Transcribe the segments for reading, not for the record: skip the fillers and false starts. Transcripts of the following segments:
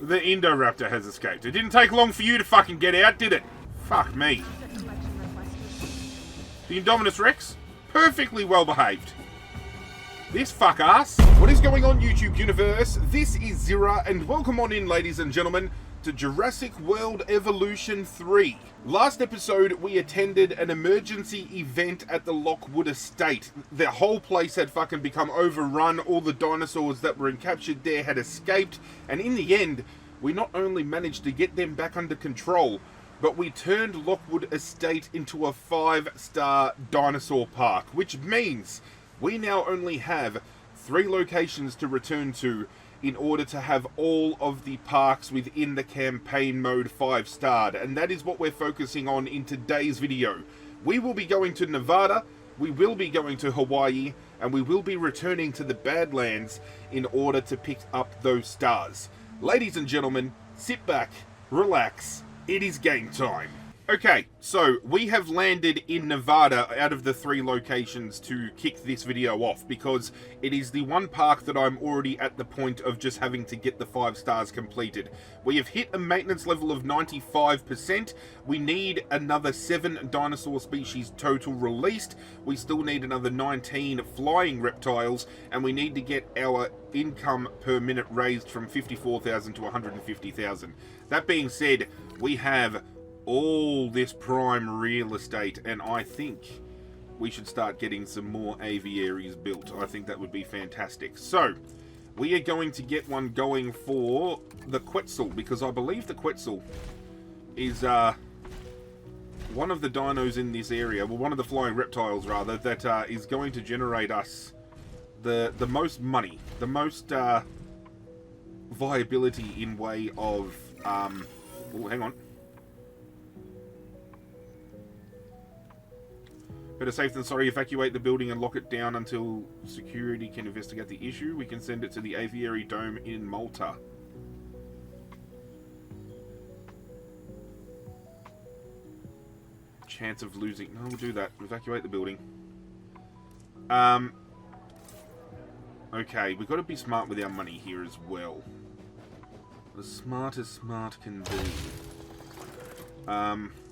The Indoraptor has escaped. It didn't take long for you to fucking get out, did it? Fuck me. The Indominous Rex? Perfectly well behaved. This fuck ass. What is going on, YouTube universe? This is Zira, and welcome on in, ladies and gentlemen, to Jurassic World Evolution 3. Last episode, we attended an emergency event at the Lockwood estate. The whole place had fucking become overrun. All the dinosaurs that were captured there had escaped. And in the end, we not only managed to get them back under control, but we turned Lockwood estate into a 5-star dinosaur park, which means we now only have 3 locations to return to in order to have all of the parks within the campaign mode 5-starred. And that is what we're focusing on in today's video. We will be going to Nevada, we will be going to Hawaii, and we will be returning to the Badlands in order to pick up those stars. Ladies and gentlemen, sit back, relax, it is game time. Okay, so we have landed in Nevada out of the 3 locations to kick this video off, because it is the one park that I'm already at the point of just having to get the 5 stars completed. We have hit a maintenance level of 95%. We need another 7 dinosaur species total released. We still need another 19 flying reptiles, and we need to get our income per minute raised from 54,000 to 150,000. That being said, we have all this prime real estate, and I think we should start getting some more aviaries built. I think that would be fantastic. So we are going to get one going for the Quetzal, because I believe the Quetzal is one of the dinos in this area, well, one of the flying reptiles rather, that is going to generate us the most money, the most viability in way of oh, hang on. Better safe than sorry. Evacuate the building and lock it down until security can investigate the issue. We can send it to the aviary dome in Malta. Chance of losing. No, we'll do that. Evacuate the building. Okay, we've got to be smart with our money here as well. As smart as smart can be.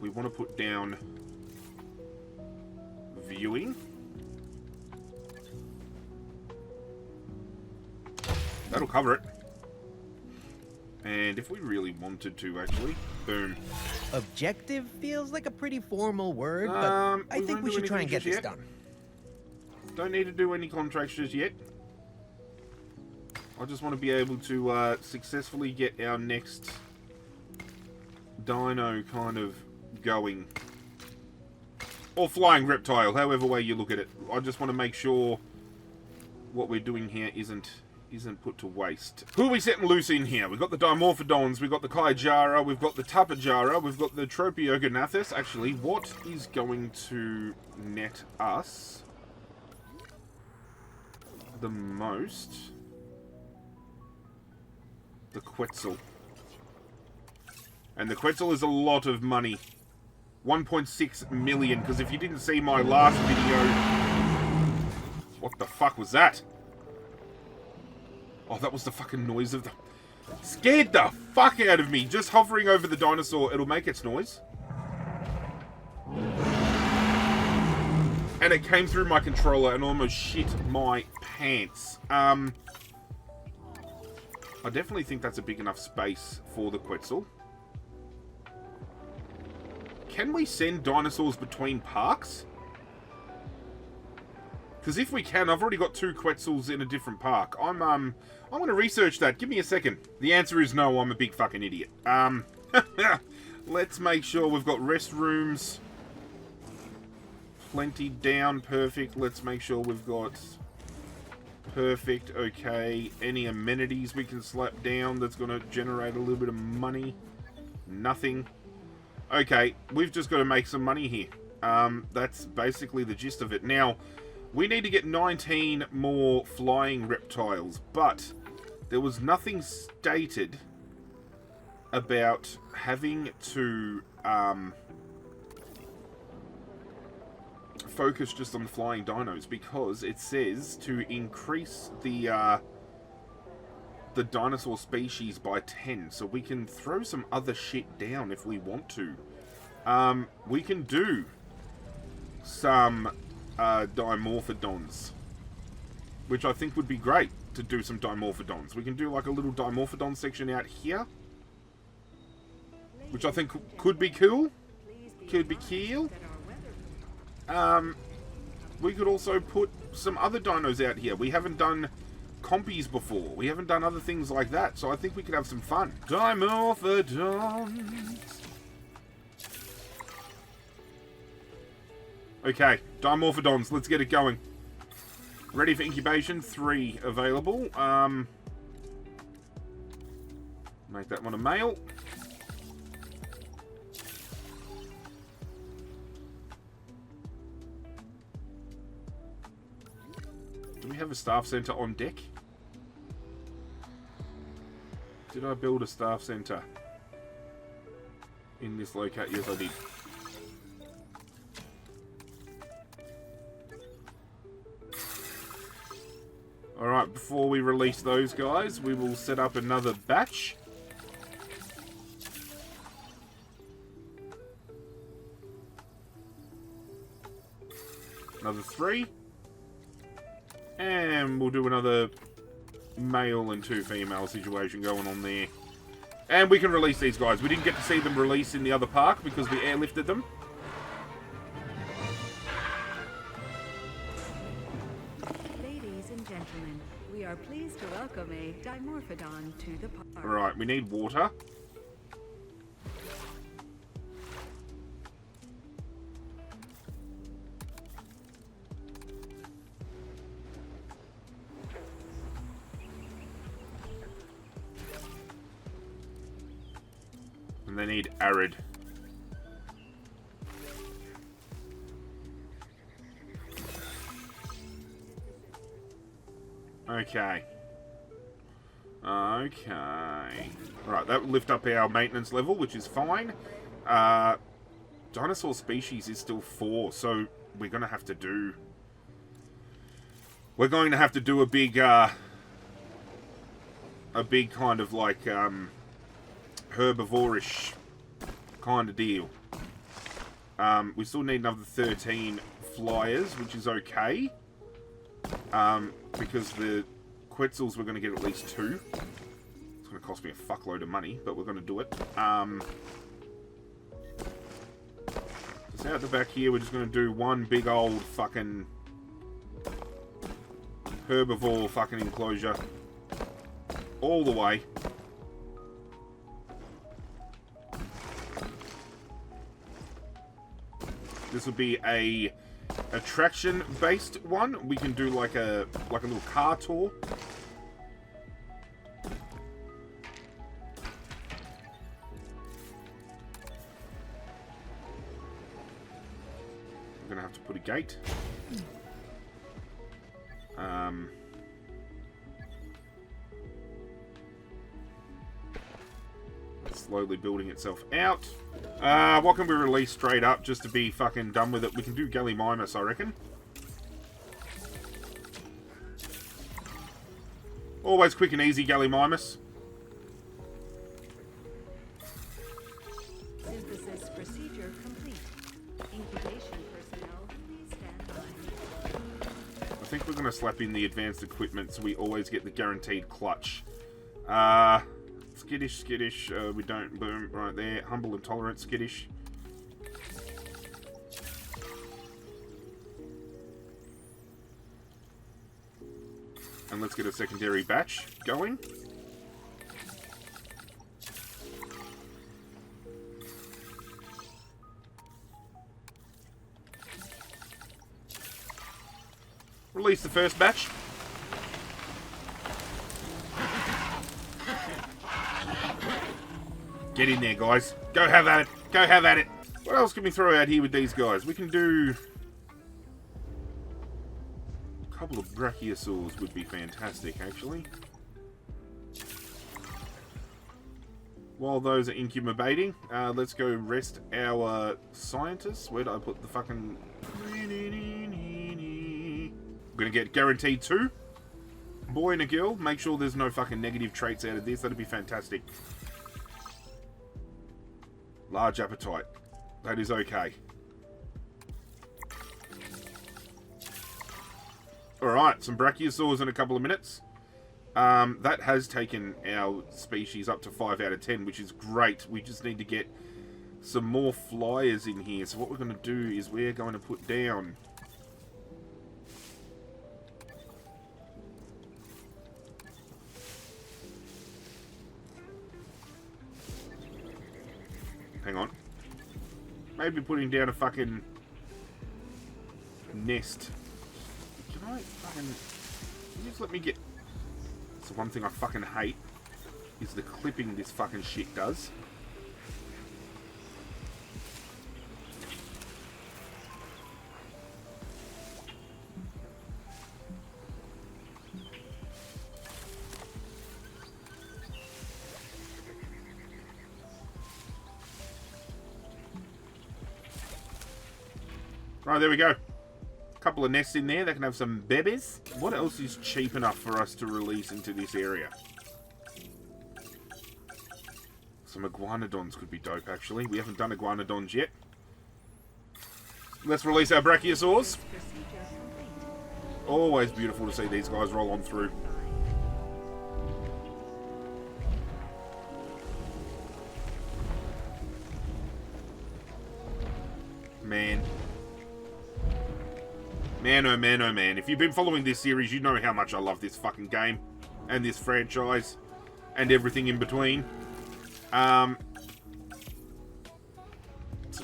We want to put down viewing. That'll cover it. And if we really wanted to, actually, boom. Objective feels like a pretty formal word, but I think we should try and get this done. Don't need to do any contracts just yet. I just want to be able to successfully get our next dino kind of going. Or flying reptile, however way you look at it. I just want to make sure what we're doing here isn't put to waste. Who are we setting loose in here? We've got the Dimorphodons, we've got the Kaijara, we've got the Tapajara, we've got the Tropiognathus. Actually, what is going to net us the most? The Quetzal. And the Quetzal is a lot of money. 1.6 million, because if you didn't see my last video... What the fuck was that? Oh, that was the fucking noise of the... Scared the fuck out of me. Just hovering over the dinosaur, it'll make its noise. And it came through my controller and almost shit my pants. I definitely think that's a big enough space for the Quetzal. Can we send dinosaurs between parks? Because if we can, I've already got 2 Quetzals in a different park. I'm going to research that. Give me a second. The answer is no, I'm a big fucking idiot. Let's make sure we've got restrooms. Plenty down, perfect. Let's make sure we've got... Perfect, okay. Any amenities we can slap down that's going to generate a little bit of money? Nothing. Okay, we've just got to make some money here. That's basically the gist of it. Now, we need to get 19 more flying reptiles, but there was nothing stated about having to focus just on the flying dinos, because it says to increase the the dinosaur species by 10, so we can throw some other shit down if we want to. We can do some dimorphodons, which I think would be great to do some dimorphodons. We can do like a little dimorphodon section out here, which I think could be cool. Could be cool. We could also put some other dinos out here. We haven't done compies before. We haven't done other things like that, so I think we could have some fun. Dimorphodons. Okay, dimorphodons. Let's get it going. Ready for incubation. 3 available. Make that one a male. Do we have a staff center on deck? Did I build a staff center in this location? Yes, I did. Alright, before we release those guys, we will set up another batch. Another 3. And we'll do another male and 2 female situation going on there. And we can release these guys. We didn't get to see them release in the other park because we airlifted them. Ladies and gentlemen, we are pleased to welcome a dimorphodon to the park. Alright, we need water. And they need arid. Okay. Okay. Right, that will lift up our maintenance level, which is fine. Dinosaur species is still 4, so we're going to have to do... We're going to have to do a big kind of like... herbivore-ish kind of deal. We still need another 13 flyers, which is okay. Because the Quetzals we're going to get at least 2. It's going to cost me a fuckload of money, but we're going to do it. Just out the back here, we're just going to do one big old fucking herbivore fucking enclosure. All the way. This will be a attraction-based one. We can do like a little car tour. We're gonna have to put a gate. It's slowly building itself out. What can we release straight up just to be fucking done with it? We can do Gallimimus, I reckon. Always quick and easy, Gallimimus. Synthesis procedure complete. Incubation personnel, please stand by. I think we're going to slap in the advanced equipment so we always get the guaranteed clutch. Skittish, skittish, we don't, boom, right there. Humble and tolerant, skittish. And let's get a secondary batch going. Release the first batch. Get in there, guys. Go have at it. Go have at it. What else can we throw out here with these guys? We can do... a couple of brachiosaurs would be fantastic, actually. While those are incubating, let's go rest our scientists. Where did I put the fucking... I'm gonna get guaranteed 2. boy and a girl. Make sure there's no fucking negative traits out of this. That'd be fantastic. Large appetite. That is okay. Alright, some brachiosaurs in a couple of minutes. That has taken our species up to 5 out of 10, which is great. We just need to get some more flyers in here. So what we're going to do is we're going to put down... Hang on. Maybe putting down a fucking nest. Can I fucking... Can you just let me get... It's the one thing I fucking hate is the clipping this fucking shit does. Right, there we go. Couple of nests in there that can have some babies. What else is cheap enough for us to release into this area? Some iguanodons could be dope, actually. We haven't done iguanodons yet. Let's release our brachiosaurs. Always beautiful to see these guys roll on through. Man. Man, oh man, oh man. If you've been following this series, you know how much I love this fucking game. And this franchise. And everything in between. Some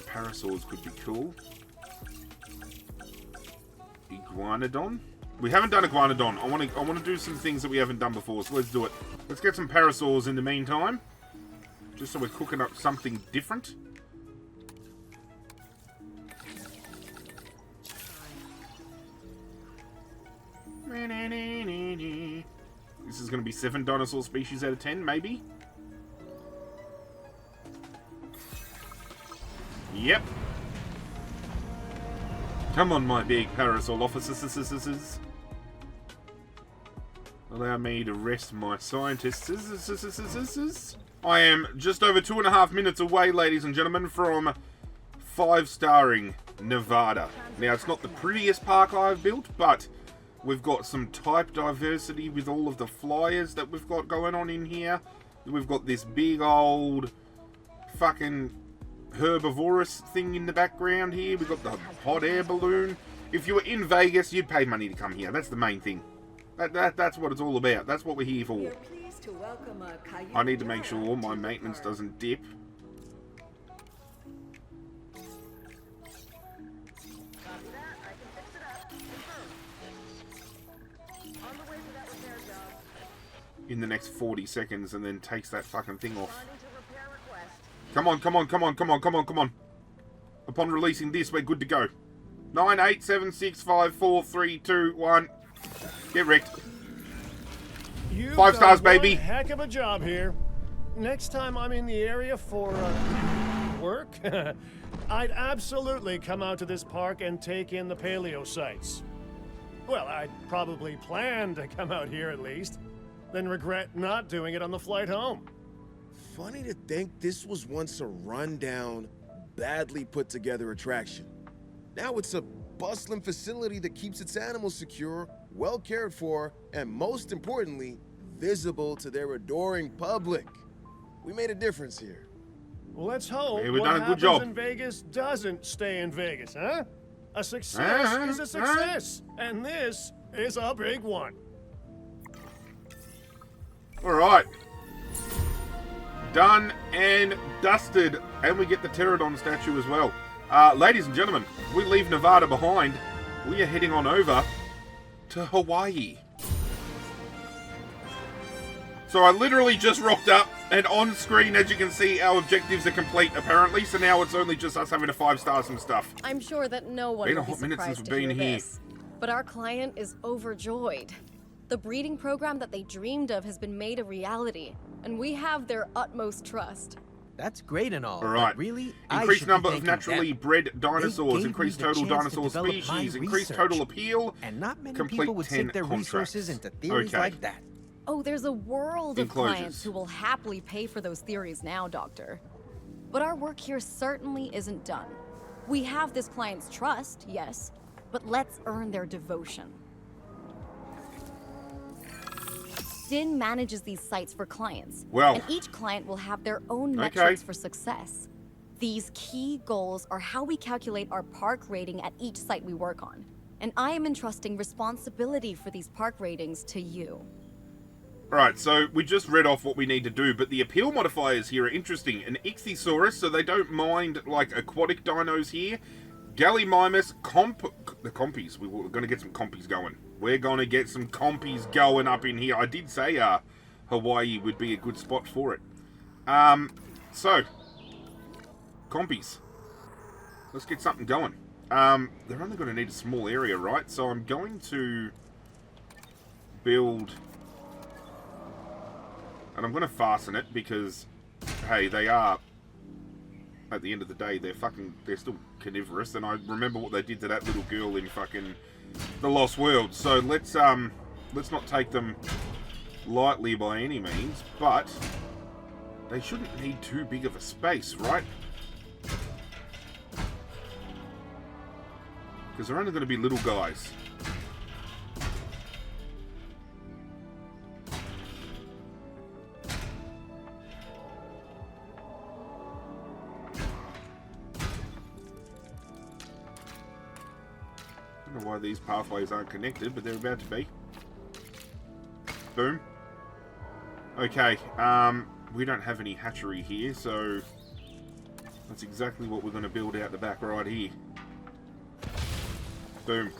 parasaurs could be cool. Iguanodon. We haven't done iguanodon. I want to do some things that we haven't done before, so let's do it. Let's get some parasaurs in the meantime. Just so we're cooking up something different. This is going to be 7 dinosaur species out of 10, maybe? Yep. Come on, my big parasaur officers. Allow me to rest my scientists. I am just over 2.5 minutes away, ladies and gentlemen, from 5-starring Nevada. Now, it's not the prettiest park I've built, but we've got some type diversity with all of the flyers that we've got going on in here. We've got this big old fucking herbivorous thing in the background here. We've got the hot air balloon. If you were in Vegas, you'd pay money to come here. That's the main thing. That's what it's all about. That's what we're here for. I need to make sure my maintenance doesn't dip. In the next 40 seconds and then takes that fucking thing off. Come on. Upon releasing this, we're good to go. 9, 8, 7, 6, 5, 4, 3, 2, 1. Get wrecked. 5 stars, baby. Heck of a job here. Next time I'm in the area for work, I'd absolutely come out to this park and take in the paleo sites. Well, I'd probably plan to come out here at least, then regret not doing it on the flight home. Funny to think this was once a rundown, badly put together attraction. Now it's a bustling facility that keeps its animals secure, well cared for, and most importantly, visible to their adoring public. We made a difference here. Well, let's hope hey, we've what done a good happens job. in Vegas doesn't stay in Vegas, huh? A success is a success, and this is a big one. All right. Done and dusted. And we get the pterodon statue as well. Ladies and gentlemen, we leave Nevada behind. We are heading on over to Hawaii. So I literally just rocked up, and on screen, as you can see, our objectives are complete, apparently. So now it's only just us having to 5-star some stuff. I'm sure that no one Been a will be hot minute since surprised we've to been hear here. this, but our client is overjoyed. The breeding program that they dreamed of has been made a reality, and we have their utmost trust. That's great and all. All right. But really, Increased number of naturally bred dinosaurs. gave Increased me the total chance to dinosaur develop my species. Increased research. total appeal. And not many Complete people would 10 sink their contracts. resources into theories Okay. like that. Oh, there's a world of Enclosures. clients who will happily pay for those theories now, Doctor. But our work here certainly isn't done. We have this client's trust, yes, but let's earn their devotion. Din manages these sites for clients, Well. and each client will have their own Okay. metrics for success. These key goals are how we calculate our park rating at each site we work on. And I am entrusting responsibility for these park ratings to you. Alright, so we just read off what we need to do, but the appeal modifiers here are interesting. An Ichthyosaurus, so they don't mind, like, aquatic dinos here. Gallimimus, the compies. We're going to get some compies going. We're going to get some compies going up in here. I did say Hawaii would be a good spot for it. So, compies. Let's get something going. They're only going to need a small area, right? So I'm going to build... And I'm going to fasten it because, hey, they are, at the end of the day, they're still carnivorous. And I remember what they did to that little girl in fucking The Lost World. So let's not take them lightly by any means, but they shouldn't need too big of a space, right? Because they're only going to be little guys. I don't know why these pathways aren't connected, but they're about to be. Boom. Okay, we don't have any hatchery here, so that's exactly what we're going to build out the back right here. Boom.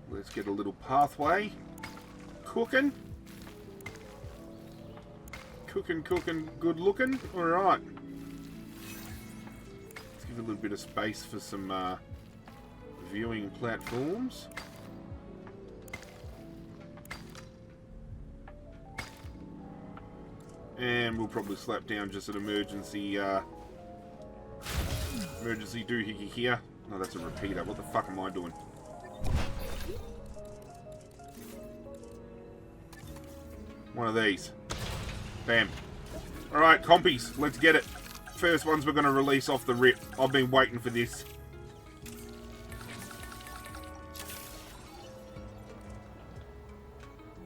Let's get a little pathway. Cooking. Cooking, good looking. Alright. Let's give a little bit of space for some viewing platforms. And we'll probably slap down just an emergency doohickey here. No, that's a repeater. What the fuck am I doing? One of these. Bam. Alright, compies. Let's get it. First ones we're going to release off the rip. I've been waiting for this.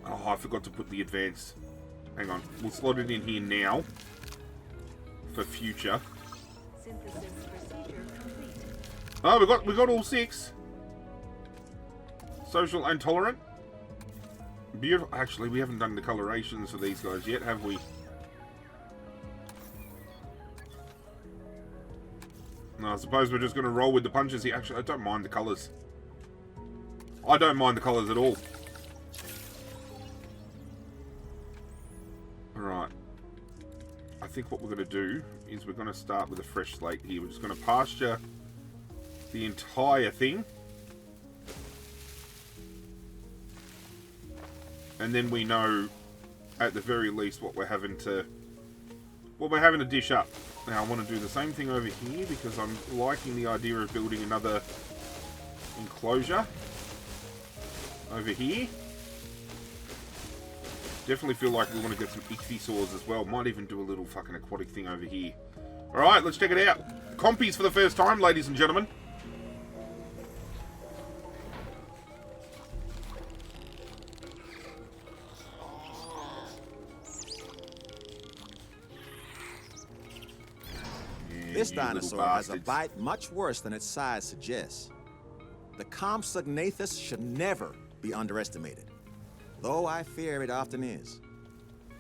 Oh, I forgot to put the advanced. Hang on. We'll slot it in here now. For future. Synthesis procedure complete. Oh, we got all 6. Social and tolerant. Beautiful. Actually, we haven't done the colorations for these guys yet, have we? No, I suppose we're just going to roll with the punches here. Actually, I don't mind the colours. I don't mind the colours at all. Alright. I think what we're going to do is we're going to start with a fresh slate here. We're just going to pasture the entire thing. And then we know, at the very least, what we're having to dish up. Now, I want to do the same thing over here because I'm liking the idea of building another enclosure over here. Definitely feel like we want to get some ichthyosaurs as well. Might even do a little fucking aquatic thing over here. Alright, let's check it out. Compies for the first time, ladies and gentlemen. This dinosaur has a bite much worse than its size suggests. The Compsognathus should never be underestimated, though I fear it often is.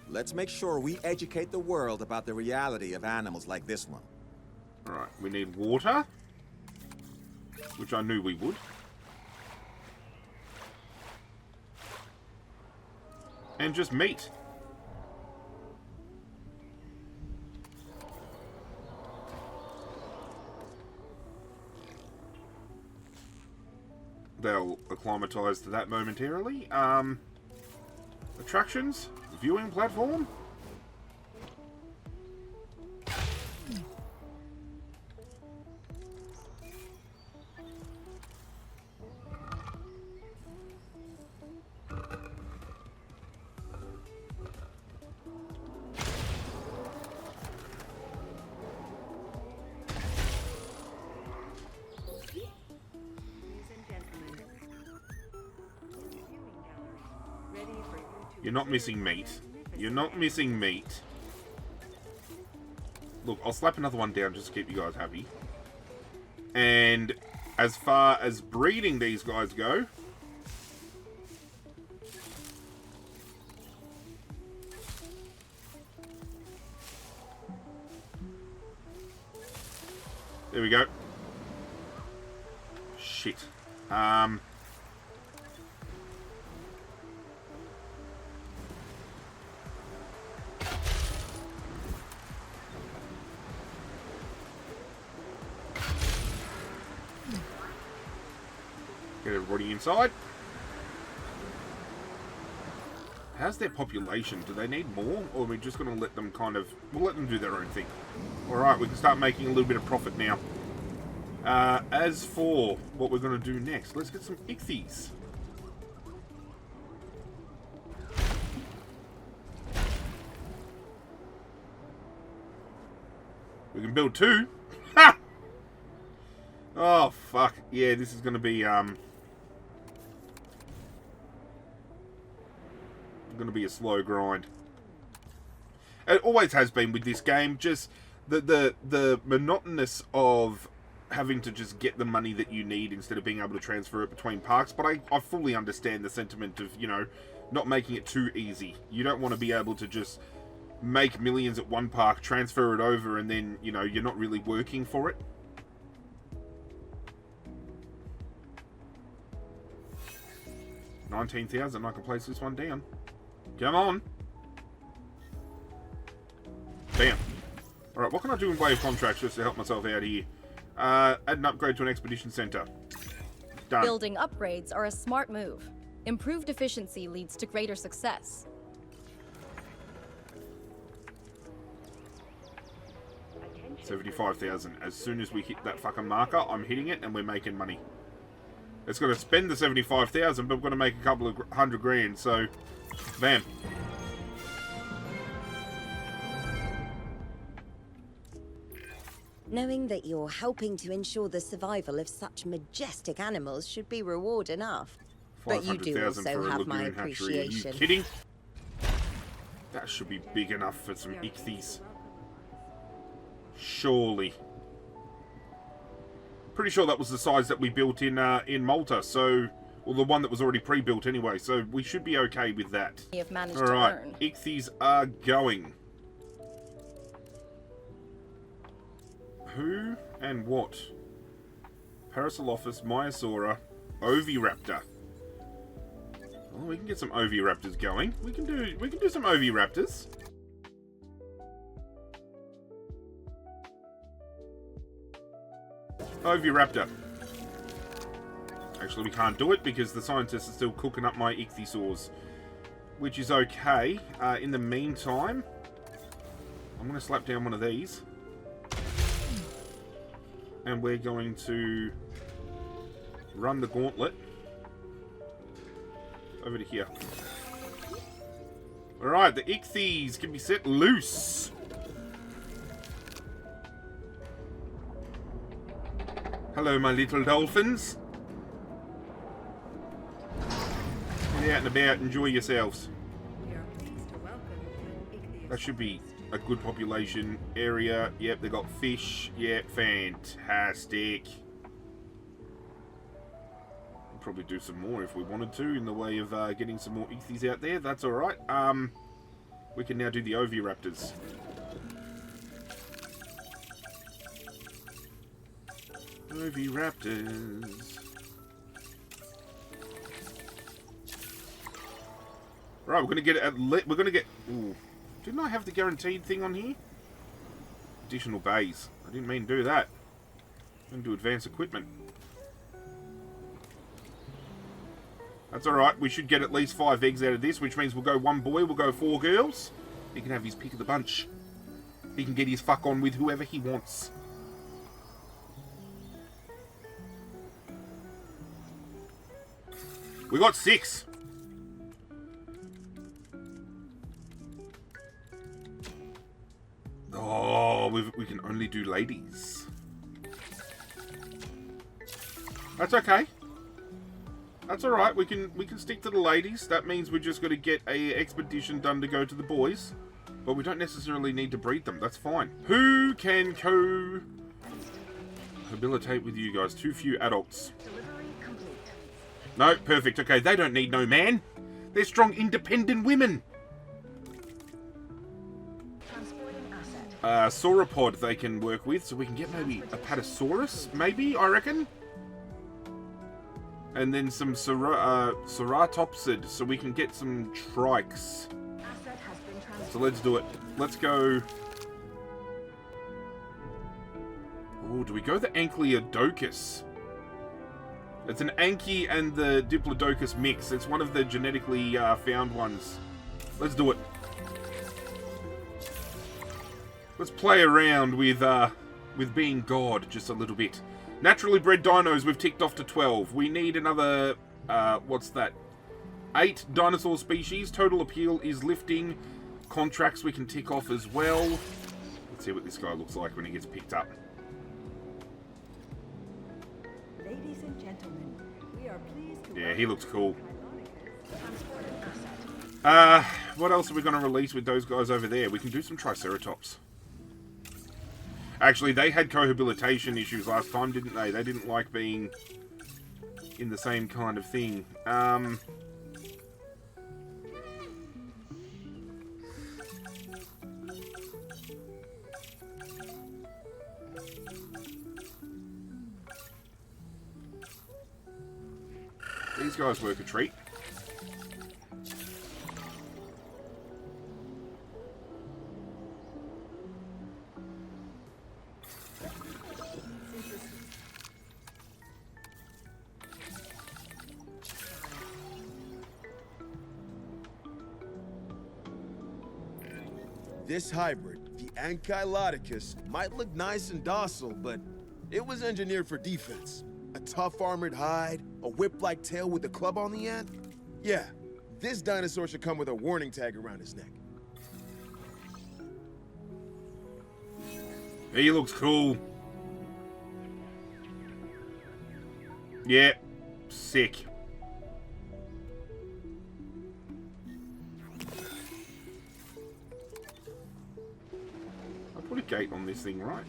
Let's make sure we educate the world about the reality of animals like this one. Alright, we need water, which I knew we would. And just meat. They'll acclimatise to that momentarily. Attractions, viewing platform. You're not missing meat. You're not missing meat. Look, I'll slap another one down just to keep you guys happy. And as far as breeding these guys go, there we go. Shit. Get everybody inside. How's their population? Do they need more? Or are we just going to let them kind of... We'll let them do their own thing. Alright, we can start making a little bit of profit now. As for what we're going to do next, let's get some ichthyes. We can build 2. Ha! Oh, fuck. Yeah, this is going to be, a slow grind. It always has been with this game. Just the monotonous of having to just get the money that you need instead of being able to transfer it between parks. But I fully understand the sentiment of, you know, not making it too easy. You don't want to be able to just make millions at one park, transfer it over, and then, you know, you're not really working for it. $19,000, I can place this one down. Come on. Bam. Alright, what can I do in way of contracts just to help myself out here? Add an upgrade to an expedition center. Done. Building upgrades are a smart move. Improved efficiency leads to greater success. $75,000. As soon as we hit that fucking marker, I'm hitting it and we're making money. It's going to spend the $75,000, but we're going to make a couple of $100 grand, so bam. Knowing that you're helping to ensure the survival of such majestic animals should be reward enough. But you do also have my appreciation. Are you kidding? That should be big enough for some ichthyes. Surely. Pretty sure that was the size that we built in Malta, so... Well, the one that was already pre-built anyway, so we should be okay with that. Alright, ichthyes are going. Who and what? Parasaurolophus, Myosaura, Oviraptor. Well, we can get some Oviraptors going. We can do some Oviraptors. Oviraptor. Actually, we can't do it because the scientists are still cooking up my ichthyosaurs, which is okay. In the meantime, I'm going to slap down one of these. And we're going to run the gauntlet over to here. Alright, the ichthyes can be set loose. Hello, my little dolphins. Get out and about, enjoy yourselves. That should be a good population area. Yep, they got fish. Yep, fantastic. We'll probably do some more if we wanted to in the way of getting some more ichthyes out there. That's alright. We can now do the Oviraptors. Oviraptors. Right, we're gonna get Ooh. Didn't I have the guaranteed thing on here? Additional bays. I didn't mean to do that. I'm going to do advanced equipment. That's alright. We should get at least 5 eggs out of this, which means we'll go 1 boy, we'll go 4 girls. He can have his pick of the bunch. He can get his fuck on with whoever he wants. We got 6. Oh, we can only do ladies. That's okay. That's all right. We can stick to the ladies. That means we're just got to get a expedition done to go to the boys, but we don't necessarily need to breed them. That's fine. Who can cohabitate with you guys? Too few adults. No, perfect. Okay, they don't need no man. They're strong, independent women. Sauropod they can work with, so we can get maybe a Patasaurus, maybe, I reckon. And then some Ceratopsid, so we can get some Trikes. So let's do it. Let's go. Oh, do we go the Ankylodocus? It's an Anky and the Diplodocus mix. It's one of the genetically found ones. Let's do it. Let's play around with being God just a little bit. Naturally bred dinos, we've ticked off to 12. We need another, what's that? 8 dinosaur species. Total appeal is lifting. Contracts we can tick off as well. Let's see what this guy looks like when he gets picked up. Ladies and gentlemen, we are pleased to Yeah, he looks cool. Dinosaurs. What else are we going to release with those guys over there? We can do some Triceratops. Actually, they had cohabitation issues last time, didn't they? They didn't like being in the same kind of thing. These guys work a treat. This hybrid, the Ankylodocus, might look nice and docile, but it was engineered for defense. A tough armored hide, a whip-like tail with a club on the end. Yeah, this dinosaur should come with a warning tag around his neck. He looks cool. Yeah, sick. I put a gate on this thing, right?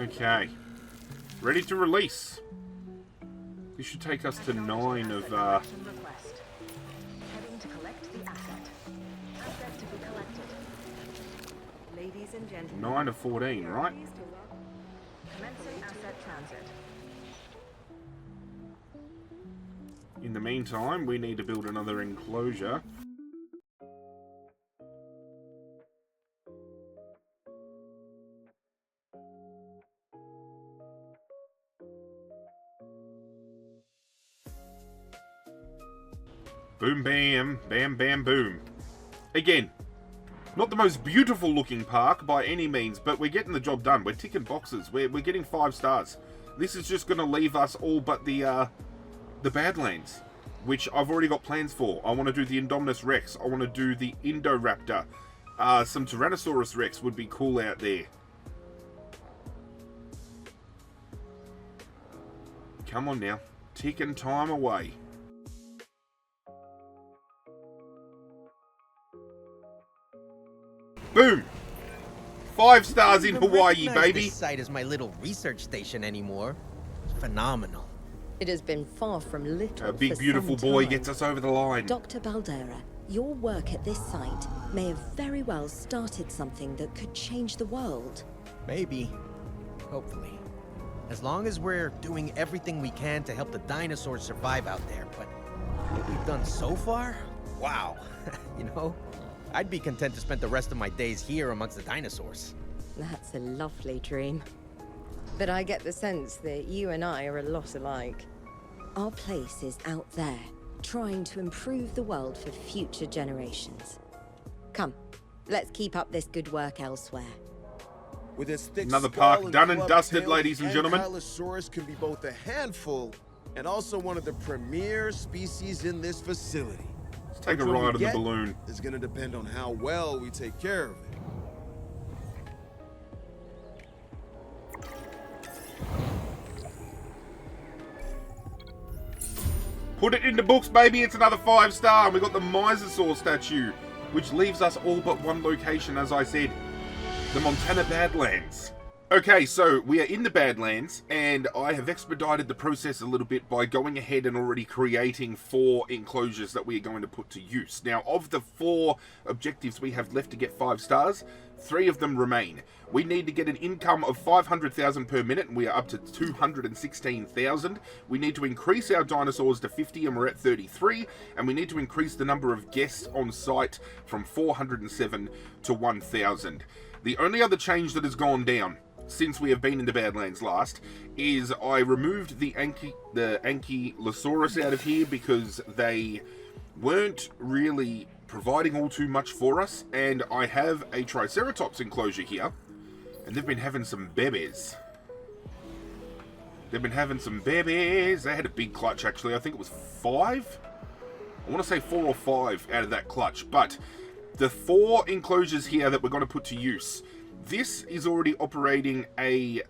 Okay. Ready to release. This should take us to 9 of, Heading to collect the asset. Asset to be collected. Ladies and gentlemen, 9 of 14, right? pleased to welcome commencing asset transit. In the meantime, we need to build another enclosure. Boom, bam, bam, bam, boom. Again, not the most beautiful looking park by any means, but we're getting the job done. We're ticking boxes. We're getting 5 stars. This is just going to leave us all but the Badlands, which I've already got plans for. I want to do the Indominous Rex. I want to do the Indoraptor. Some Tyrannosaurus Rex would be cool out there. Come on now. Ticking time away. Boom! 5 stars in Hawaii, baby. This site is my little research station anymore. It's phenomenal. It has been far from little. A big, for beautiful some boy time. gets us over the line. Dr. Baldera, your work at this site may have very well started something that could change the world. Maybe. Hopefully. As long as we're doing everything we can to help the dinosaurs survive out there. But what we've done so far? Wow. You know, I'd be content to spend the rest of my days here amongst the dinosaurs. That's a lovely dream. But I get the sense that you and I are a lot alike. Our place is out there, trying to improve the world for future generations. Come, Let's keep up this good work elsewhere. With its thick Another skull park done and clubbed dusted, tail, ladies and gentlemen. Ankylosaurus can be both a handful and also one of the premier species in this facility. Let's take a ride on the balloon. Is going to depend on how well we take care of it. Put it in the books, baby. It's another 5-star. And we got the Mosasaur statue, which leaves us all but one location, as I said. The Montana Badlands. Okay, so we are in the Badlands, and I have expedited the process a little bit by going ahead and already creating 4 enclosures that we are going to put to use. Now, of the 4 objectives we have left to get 5 stars, 3 of them remain. We need to get an income of 500,000 per minute, and we are up to 216,000. We need to increase our dinosaurs to 50, and we're at 33. And we need to increase the number of guests on site from 407 to 1,000. The only other change that has gone down since we have been in the Badlands last is I removed the Ankylosaurus out of here because they weren't really providing all too much for us, and I have a Triceratops enclosure here, and they've been having some babies. They had a big clutch, actually. I think it was 5? I want to say 4 or 5 out of that clutch, but the 4 enclosures here that we're going to put to use, this is already operating a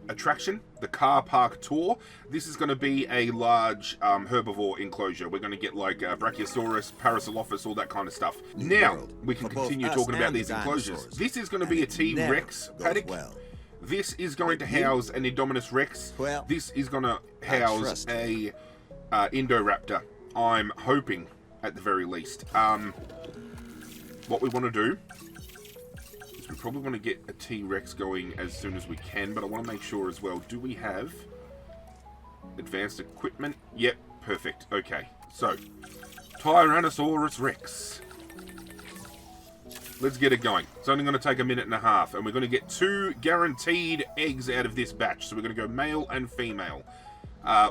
attraction, the car park tour. This is going to be a large herbivore enclosure. We're going to get like Brachiosaurus, Parasaurolophus, all that kind of stuff. Now, we can continue talking about these enclosures. This is going to be a T-Rex paddock. This is going to house an Indominous Rex. This is going to house a Indoraptor. I'm hoping, at the very least. What we want to do is we probably want to get a T-Rex going as soon as we can, but I want to make sure as well, do we have advanced equipment? Yep, perfect. Okay, so Tyrannosaurus Rex. Let's get it going. It's only going to take a minute and a half, and we're going to get 2 guaranteed eggs out of this batch. So we're going to go male and female.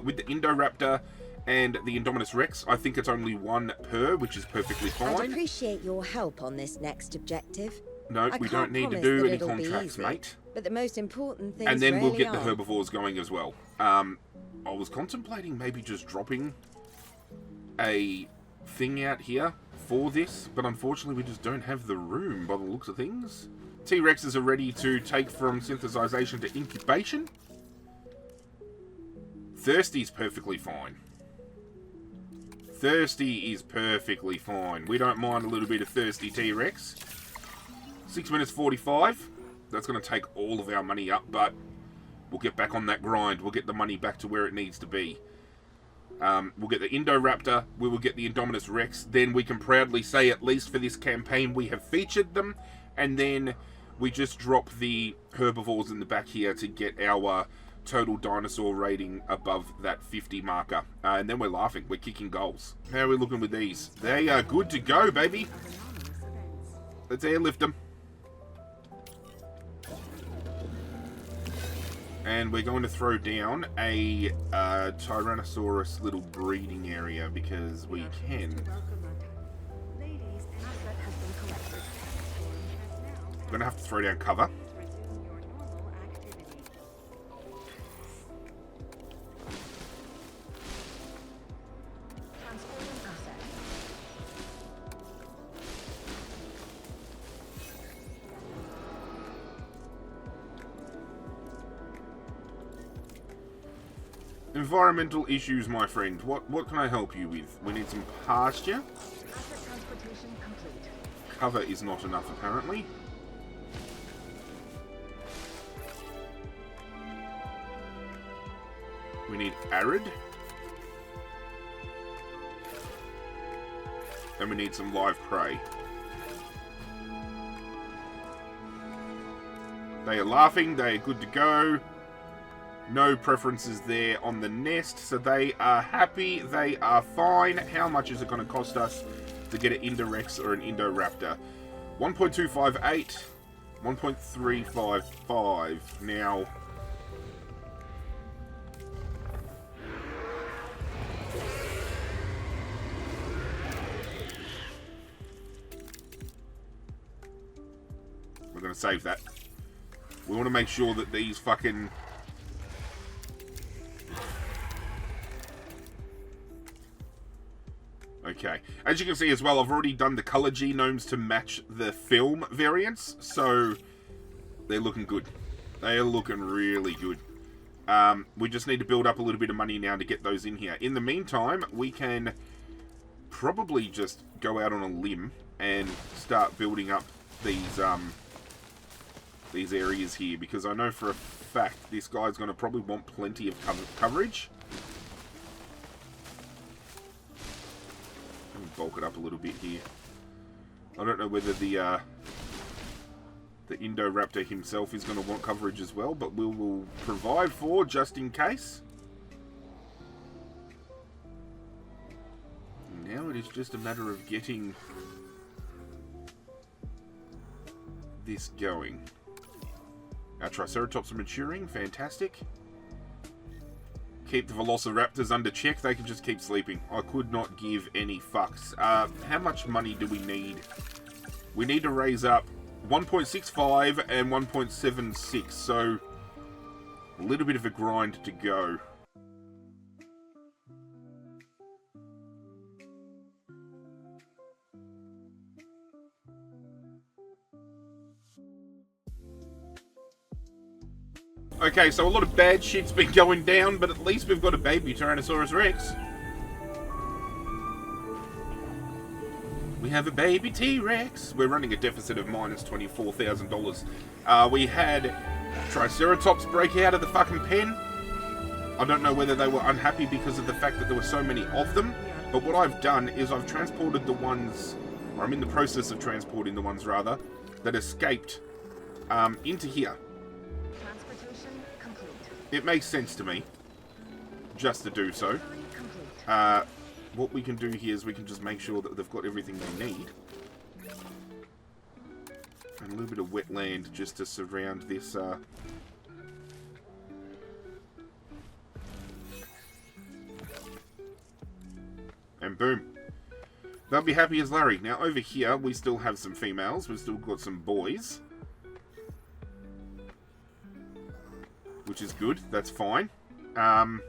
With the Indoraptor and the Indominus Rex, I think it's only 1 per, which is perfectly fine. I'd appreciate your help on this next objective. No, we don't need to do any contracts, mate. But the most important thing, and then we'll get the herbivores going as well. I was contemplating maybe just dropping a thing out here for this, but unfortunately we just don't have the room by the looks of things. T-Rexes are ready to take from synthesization to incubation. Thirsty's perfectly fine. Thirsty is perfectly fine. We don't mind a little bit of thirsty T-Rex. 6 minutes 45. That's going to take all of our money up, but we'll get back on that grind. We'll get the money back to where it needs to be. We'll get the Indoraptor. We will get the Indominus Rex. Then we can proudly say, at least for this campaign, we have featured them. And then we just drop the herbivores in the back here to get our total dinosaur rating above that 50 marker. And then we're laughing. We're kicking goals. How are we looking with these? They are good to go, baby. Let's airlift them. And we're going to throw down a Tyrannosaurus little breeding area because we can. We're going to have to throw down cover. Environmental issues, my friend. What can I help you with? We need some pasture. Cover is not enough, apparently. We need arid. And we need some live prey. They are laughing. They are good to go. No preferences there on the nest, so they are happy, they are fine. How much is it going to cost us to get an Indorex or an Indoraptor? 1.258, 1.355. Now, going to save that. We want to make sure that these fucking... Okay. As you can see as well, I've already done the color genomes to match the film variants, so they're looking good. They are looking really good. We just need to build up a little bit of money now to get those in here. In the meantime, we can probably just go out on a limb and start building up these areas here, because I know for a fact this guy's going to probably want plenty of coverage. Let me bulk it up a little bit here. I don't know whether the Indoraptor himself is going to want coverage as well, but we will provide for just in case. Now it is just a matter of getting this going. Our Triceratops are maturing, fantastic. Keep the Velociraptors under check, they can just keep sleeping. I could not give any fucks. How much money do we need? We need to raise up 1.65 and 1.76, so a little bit of a grind to go. Okay, so a lot of bad shit's been going down, but at least we've got a baby Tyrannosaurus Rex. We have a baby T-Rex. We're running a deficit of minus $24,000. We had Triceratops break out of the fucking pen. I don't know whether they were unhappy because of the fact that there were so many of them, but what I've done is I've transported the ones, or I'm in the process of transporting the ones rather, that escaped into here. It makes sense to me just to do so. What we can do here is we can just make sure that they've got everything they need. And a little bit of wetland just to surround this. And boom. They'll be happy as Larry. Now over here we still have some females. We've still got some boys. Which is good, that's fine. And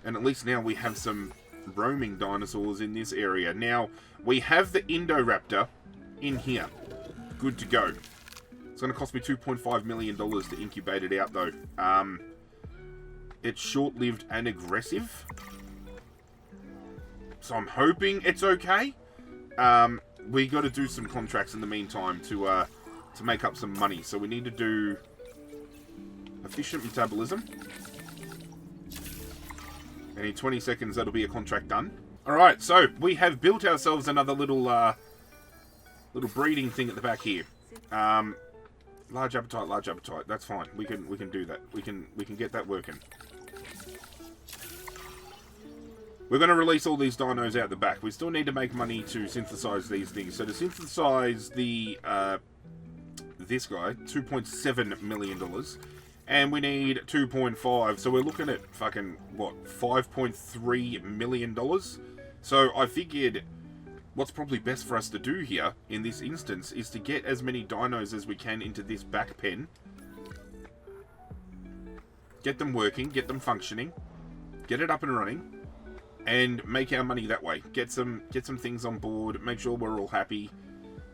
at least now we have some roaming dinosaurs in this area. Now, we have the Indoraptor in here. Good to go. It's going to cost me $2.5 million to incubate it out, though. It's short-lived and aggressive. So I'm hoping it's okay. We got to do some contracts in the meantime to make up some money. So we need to do efficient metabolism. And in 20 seconds, that'll be a contract done. Alright, so we have built ourselves another little breeding thing at the back here. Large appetite, that's fine. We can do that. We can get that working. We're going to release all these dinos out the back. We still need to make money to synthesize these things. So to synthesize the this guy, $2.7 million. And we need 2.5, so we're looking at fucking, what, $5.3 million? So I figured what's probably best for us to do here, in this instance, is to get as many dinos as we can into this back pen. Get them working, get them functioning, get it up and running, and make our money that way. Get some things on board, make sure we're all happy,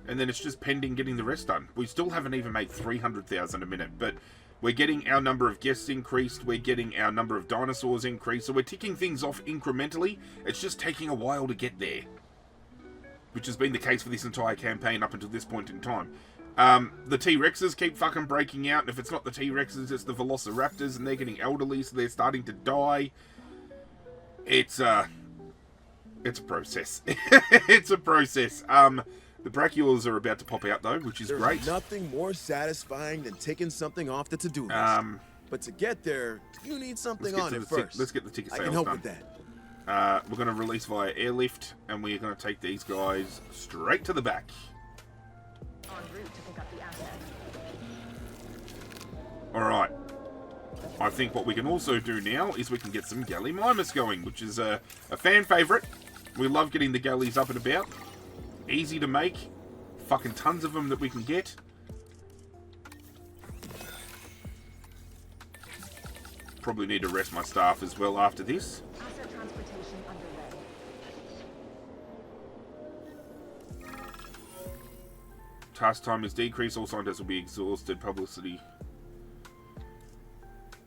and then it's just pending getting the rest done. We still haven't even made 300,000 a minute, but we're getting our number of guests increased, we're getting our number of dinosaurs increased, so we're ticking things off incrementally. It's just taking a while to get there, which has been the case for this entire campaign up until this point in time. The T-Rexes keep fucking breaking out, and if it's not the T-Rexes, it's the Velociraptors, and they're getting elderly, so they're starting to die. It's a process. It's a process. The brachioles are about to pop out, though, which is great. There's nothing more satisfying than taking something off the to-do list. But to get there, you need something on it first. Let's get the ticket sales done. I can help with that. We're going to release via airlift, and we're going to take these guys straight to the back. En route to pick up the asset. Alright. I think what we can also do now is we can get some Gallimimus going, which is a fan favourite. We love getting the galleys up and about. Easy to make. Fucking tons of them that we can get. probably need to rest my staff as well after this. Asset transportation underway. Task time is decreased. All scientists will be exhausted. Publicity.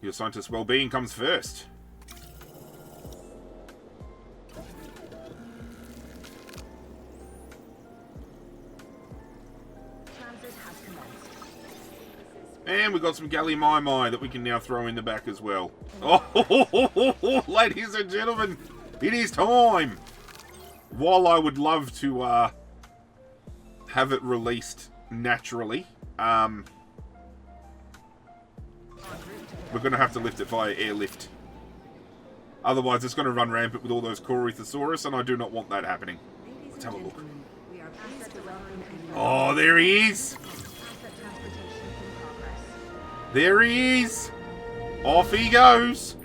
Your scientist's well-being comes first. Transit has commenced. And we've got some Galley-My-My that we can now throw in the back as well. Oh, ladies and gentlemen, it is time. While I would love to have it released naturally, we're going to have to lift it via airlift. Otherwise, it's going to run rampant with all those Corythosaurus, and I do not want that happening. Let's have a look. We are pleased to welcome Oh, there he is. Asset transportation in progress. There he is. Off he goes.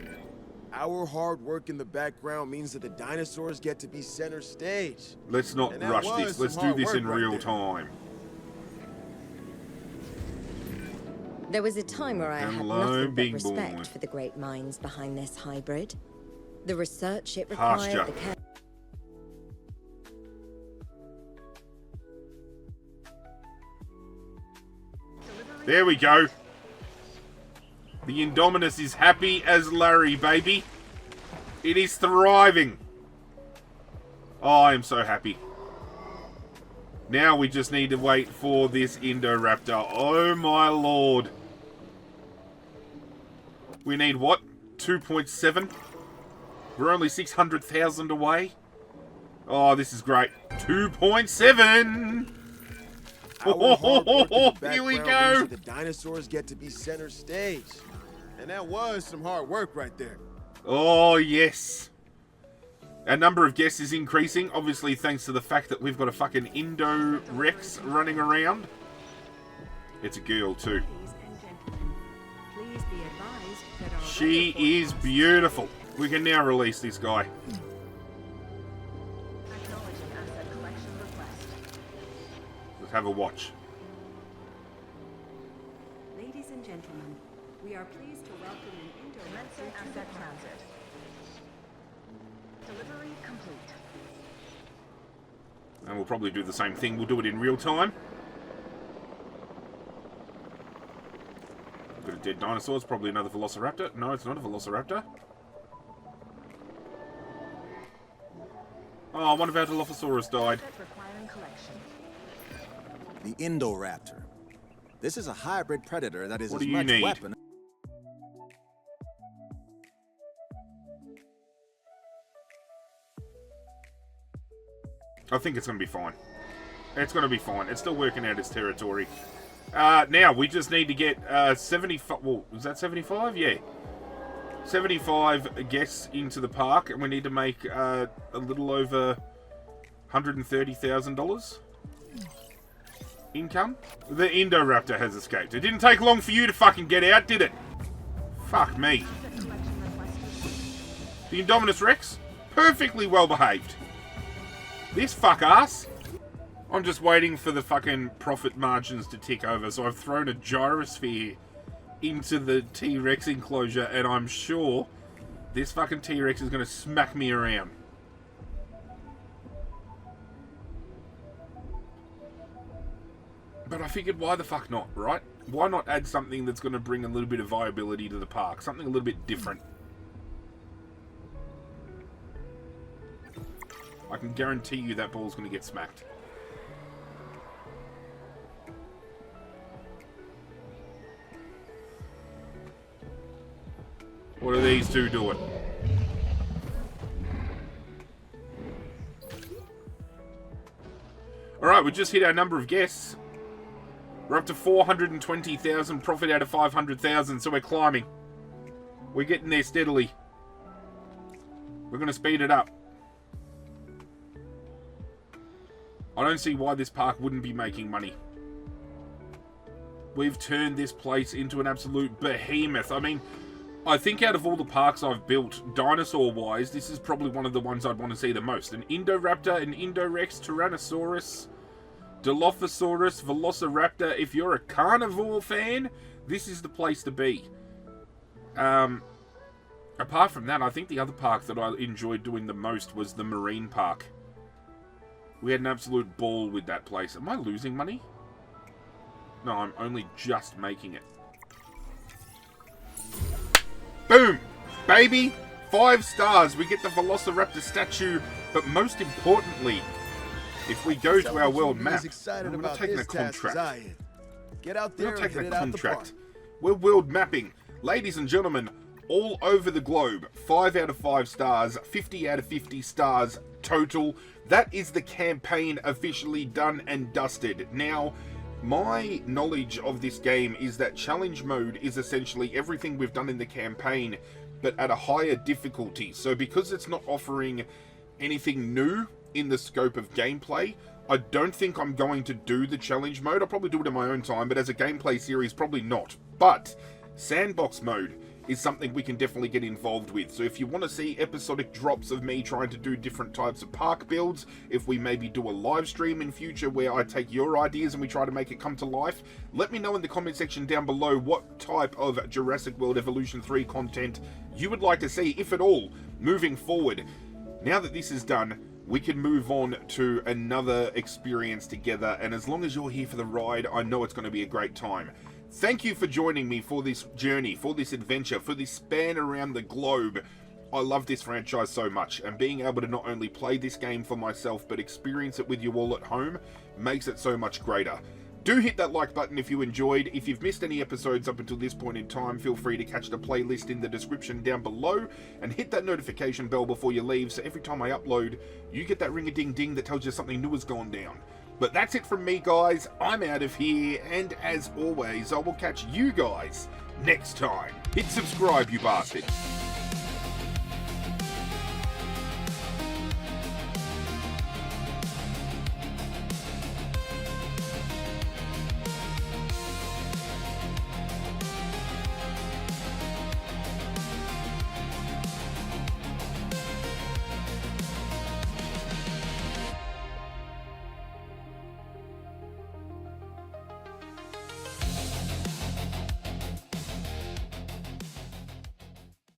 Our hard work in the background means that the dinosaurs get to be center stage. Let's not And that rush was this. Let's some do hard this work in right real there. time. There was a time where I had Hello, nothing but big respect boy. for the great minds behind this hybrid. The research it Pasture. required, the care. There we go. The Indominus is happy as Larry, baby. It is thriving. Oh, I am so happy. Now we just need to wait for this Indoraptor. Oh my lord. We need what? 2.7? We're only 600,000 away. Oh, this is great. 2.7! Our hard work in the Here we background go. means that the dinosaurs get to be center stage. And that was some hard work right there. Oh, yes. Our number of guests is increasing, obviously thanks to the fact that we've got a fucking Indominous Rex running around. It's a girl, too. ladies and gentlemen. Please be advised that our She weather is forecast- beautiful. We can now release this guy. Acknowledging asset collection request. Let's have a watch. Ladies and gentlemen, we are pleased to welcome an Commencing Indoraptor to the asset park. transit. Delivery complete. And we'll probably do the same thing. We'll do it in real time. Got a dead dinosaur. It's probably another Velociraptor. No, it's not a Velociraptor. Oh, one of our Dilophosaurus died. Asset requiring collection. The Indoraptor. This is a hybrid predator that is What as do you much need? weapon. I think it's going to be fine. It's going to be fine. It's still working out its territory. Now, we just need to get 75... Well, was that 75? Yeah. 75 guests into the park, and we need to make a little over $130,000 income. The Indoraptor has escaped. It didn't take long for you to fucking get out, did it? Fuck me. Asset collection request received. The Indominous Rex, perfectly well behaved. This fuck ass. I'm just waiting for the fucking profit margins to tick over, so I've thrown a gyrosphere into the T-Rex enclosure, and I'm sure this fucking T-Rex is going to smack me around. But I figured, why the fuck not, right? Why not add something that's going to bring a little bit of viability to the park? Something a little bit different. I can guarantee you that ball's going to get smacked. What are these two doing? Alright, we just hit our number of guests. We're up to 420,000, profit out of 500,000, so we're climbing. We're getting there steadily. We're going to speed it up. I don't see why this park wouldn't be making money. We've turned this place into an absolute behemoth. I mean, I think out of all the parks I've built, dinosaur-wise, this is probably one of the ones I'd want to see the most. An Indoraptor, an Indorex, Tyrannosaurus, Dilophosaurus, Velociraptor. If you're a carnivore fan, this is the place to be. Apart from that, I think the other park that I enjoyed doing the most was the marine park. We had an absolute ball with that place. Am I losing money? No, I'm only just making it. Boom! Baby! 5 stars. We get the Velociraptor statue, but most importantly, if we go to our world map, we're not taking a contract. Get out We're there not and taking hit a it out the park. contract. We're world mapping. Ladies and gentlemen, all over the globe, 5 out of 5 stars, 50 out of 50 stars total. That is the campaign officially done and dusted. Now, my knowledge of this game is that challenge mode is essentially everything we've done in the campaign, but at a higher difficulty. So because it's not offering anything new in the scope of gameplay, I don't think I'm going to do the challenge mode. I'll probably do it in my own time, but as a gameplay series, probably not. But sandbox mode is something we can definitely get involved with. So if you want to see episodic drops of me trying to do different types of park builds, if we maybe do a live stream in future where I take your ideas and we try to make it come to life, let me know in the comment section down below what type of Jurassic World Evolution 3 content you would like to see, if at all, moving forward. Now that this is done, we can move on to another experience together, and as long as you're here for the ride, I know it's going to be a great time. Thank you for joining me for this journey, for this adventure, for this span around the globe. I love this franchise so much, and being able to not only play this game for myself, but experience it with you all at home makes it so much greater. Do hit that like button if you enjoyed. If you've missed any episodes up until this point in time, feel free to catch the playlist in the description down below, and hit that notification bell before you leave, so every time I upload, you get that ring-a-ding-ding that tells you something new has gone down. But that's it from me, guys. I'm out of here, and as always, I will catch you guys next time. Hit subscribe, you bastards.